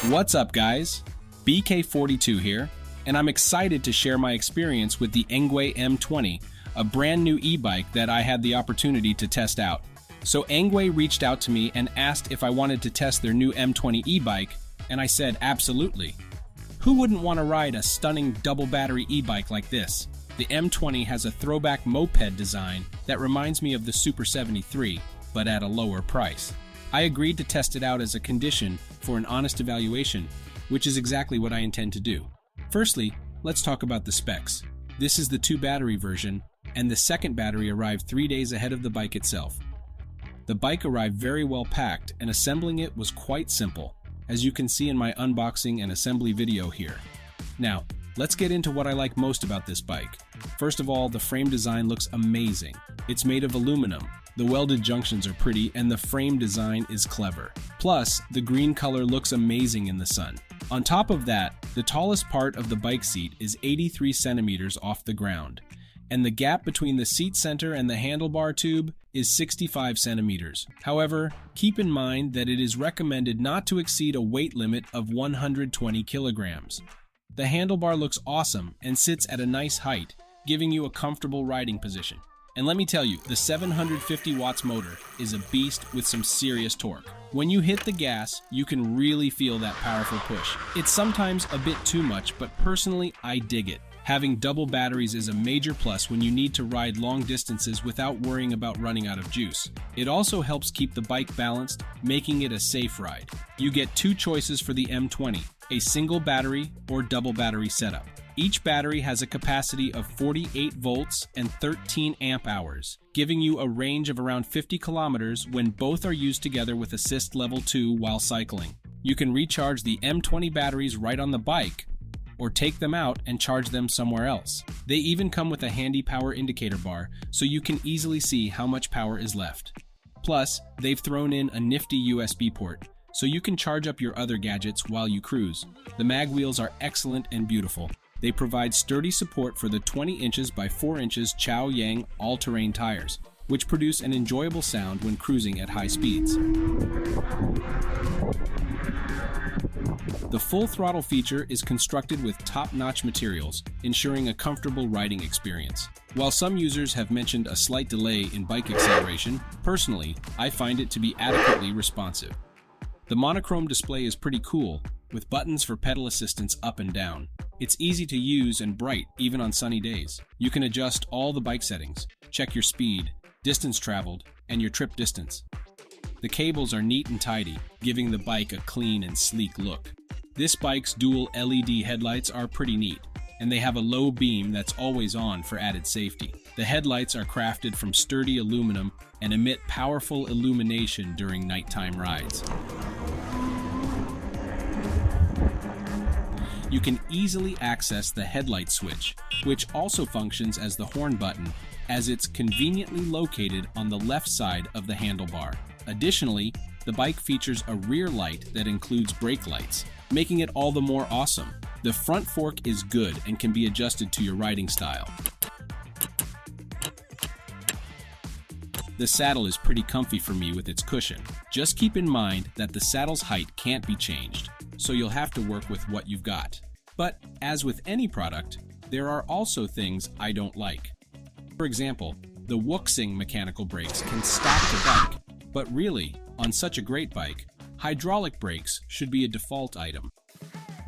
What's up, guys? BK42 here, and I'm excited to share my experience with the Engwe M20, a brand new e-bike that I had the opportunity to test out. So Engwe reached out to me and asked if I wanted to test their new M20 e-bike, and I said absolutely. Who wouldn't want to ride a stunning double battery e-bike like this? The M20 has a throwback moped design that reminds me of the Super 73, but at a lower price. I agreed to test it out as a condition for an honest evaluation, which is exactly what I intend to do. Firstly, let's talk about the specs. This is the 2-battery version, and the second battery arrived 3 days ahead of the bike itself. The bike arrived very well packed, and assembling it was quite simple, as you can see in my unboxing and assembly video here. Now, let's get into what I like most about this bike. First of all, the frame design looks amazing. It's made of aluminum. The welded junctions are pretty, and the frame design is clever. Plus, the green color looks amazing in the sun. On top of that, the tallest part of the bike seat is 83 centimeters off the ground, and the gap between the seat center and the handlebar tube is 65 centimeters. However, keep in mind that it is recommended not to exceed a weight limit of 120 kilograms. The handlebar looks awesome and sits at a nice height, giving you a comfortable riding position. And let me tell you, the 750 watts motor is a beast with some serious torque. When you hit the gas, you can really feel that powerful push. It's sometimes a bit too much, but personally, I dig it. Having double batteries is a major plus when you need to ride long distances without worrying about running out of juice. It also helps keep the bike balanced, making it a safe ride. You get 2 choices for the M20, a single battery or double battery setup. Each battery has a capacity of 48 volts and 13 amp hours, giving you a range of around 50 kilometers when both are used together with Assist Level 2 while cycling. You can recharge the M20 batteries right on the bike, or take them out and charge them somewhere else. They even come with a handy power indicator bar, so you can easily see how much power is left. Plus, they've thrown in a nifty USB port, so you can charge up your other gadgets while you cruise. The mag wheels are excellent and beautiful. They provide sturdy support for the 20 inches by 4 inches Chow Yang all-terrain tires, which produce an enjoyable sound when cruising at high speeds. The full throttle feature is constructed with top-notch materials, ensuring a comfortable riding experience. While some users have mentioned a slight delay in bike acceleration, personally, I find it to be adequately responsive. The monochrome display is pretty cool, with buttons for pedal assistance up and down. It's easy to use and bright, even on sunny days. You can adjust all the bike settings, check your speed, distance traveled, and your trip distance. The cables are neat and tidy, giving the bike a clean and sleek look. This bike's dual LED headlights are pretty neat, and they have a low beam that's always on for added safety. The headlights are crafted from sturdy aluminum and emit powerful illumination during nighttime rides. You can easily access the headlight switch, which also functions as the horn button, as it's conveniently located on the left side of the handlebar. Additionally, the bike features a rear light that includes brake lights, making it all the more awesome. The front fork is good and can be adjusted to your riding style. The saddle is pretty comfy for me with its cushion. Just keep in mind that the saddle's height can't be changed, so you'll have to work with what you've got. But as with any product, there are also things I don't like. For example, the Wuxing mechanical brakes can stop the bike, but really, on such a great bike, hydraulic brakes should be a default item.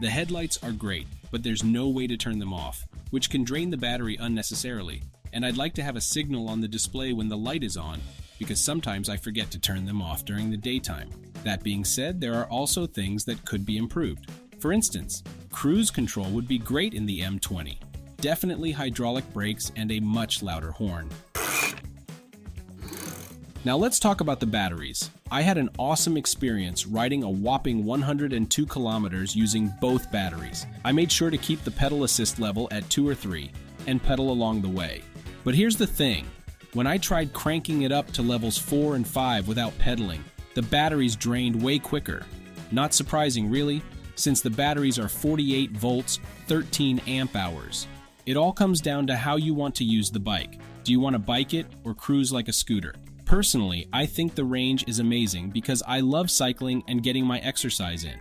The headlights are great, but there's no way to turn them off, which can drain the battery unnecessarily, and I'd like to have a signal on the display when the light is on, because sometimes I forget to turn them off during the daytime. That being said, there are also things that could be improved. For instance, cruise control would be great in the M20. Definitely hydraulic brakes and a much louder horn. Now let's talk about the batteries. I had an awesome experience riding a whopping 102 kilometers using both batteries. I made sure to keep the pedal assist level at 2 or 3 and pedal along the way. But here's the thing, when I tried cranking it up to levels 4 and 5 without pedaling, the batteries drained way quicker. Not surprising really, since the batteries are 48 volts, 13 amp hours. It all comes down to how you want to use the bike. Do you want to bike it or cruise like a scooter? Personally, I think the range is amazing because I love cycling and getting my exercise in.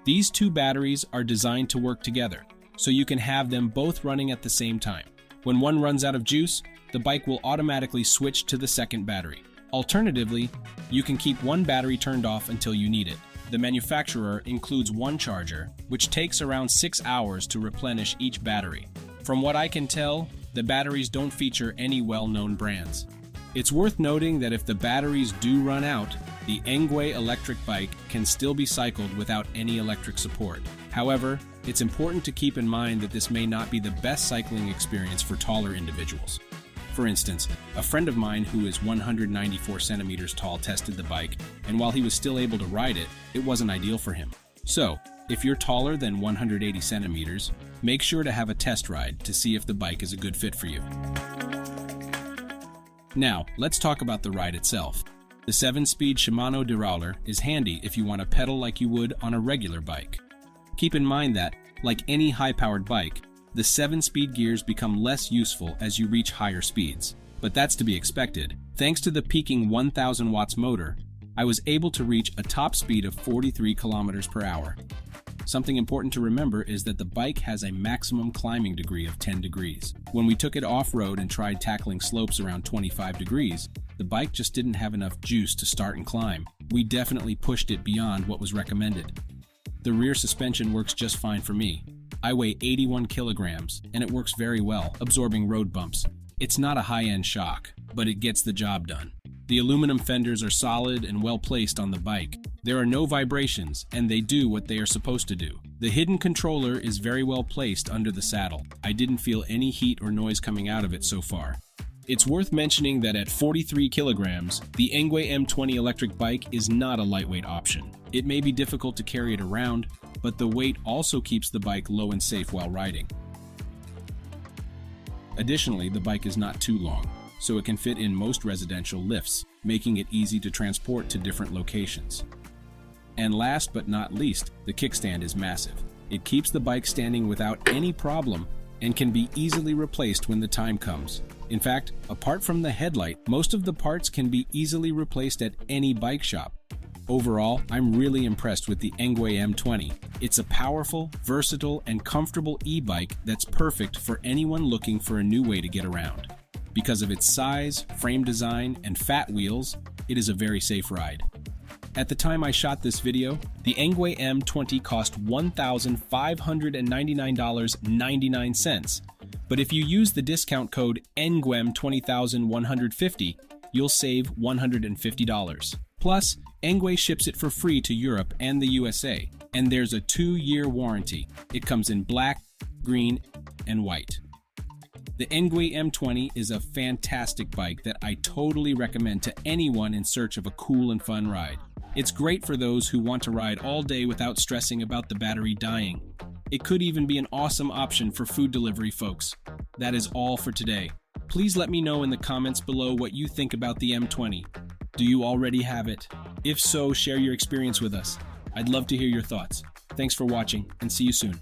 These two batteries are designed to work together, so you can have them both running at the same time. When one runs out of juice, the bike will automatically switch to the second battery. Alternatively, you can keep one battery turned off until you need it. The manufacturer includes one charger, which takes around 6 hours to replenish each battery. From what I can tell, the batteries don't feature any well-known brands. It's worth noting that if the batteries do run out, the Engwe electric bike can still be cycled without any electric support. However, it's important to keep in mind that this may not be the best cycling experience for taller individuals. For instance, a friend of mine who is 194 centimeters tall tested the bike, and while he was still able to ride it, it wasn't ideal for him. So, if you're taller than 180 centimeters, make sure to have a test ride to see if the bike is a good fit for you. Now, let's talk about the ride itself. The 7-speed Shimano derailleur is handy if you want to pedal like you would on a regular bike. Keep in mind that, like any high-powered bike, the 7-speed gears become less useful as you reach higher speeds. But that's to be expected. Thanks to the peaking 1000 watts motor, I was able to reach a top speed of 43 kilometers per hour. Something important to remember is that the bike has a maximum climbing degree of 10 degrees. When we took it off-road and tried tackling slopes around 25 degrees, the bike just didn't have enough juice to start and climb. We definitely pushed it beyond what was recommended. The rear suspension works just fine for me. I weigh 81 kilograms, and it works very well, absorbing road bumps. It's not a high-end shock, but it gets the job done. The aluminum fenders are solid and well placed on the bike. There are no vibrations, and they do what they are supposed to do. The hidden controller is very well placed under the saddle. I didn't feel any heat or noise coming out of it so far. It's worth mentioning that at 43 kilograms, the Engwe M20 electric bike is not a lightweight option. It may be difficult to carry it around, but the weight also keeps the bike low and safe while riding. Additionally, the bike is not too long, so it can fit in most residential lifts, making it easy to transport to different locations. And last but not least, the kickstand is massive. It keeps the bike standing without any problem and can be easily replaced when the time comes. In fact, apart from the headlight, most of the parts can be easily replaced at any bike shop. Overall, I'm really impressed with the Engwe M20. It's a powerful, versatile, and comfortable e-bike that's perfect for anyone looking for a new way to get around. Because of its size, frame design, and fat wheels, it is a very safe ride. At the time I shot this video, the Engwe M20 cost $1,599.99, but if you use the discount code ENGWEM20150, you'll save $150. Plus, Engwe ships it for free to Europe and the USA, and there's a 2-year warranty. It comes in black, green, and white. The Engwe M20 is a fantastic bike that I totally recommend to anyone in search of a cool and fun ride. It's great for those who want to ride all day without stressing about the battery dying. It could even be an awesome option for food delivery folks. That is all for today. Please let me know in the comments below what you think about the M20. Do you already have it? If so, share your experience with us. I'd love to hear your thoughts. Thanks for watching, and see you soon.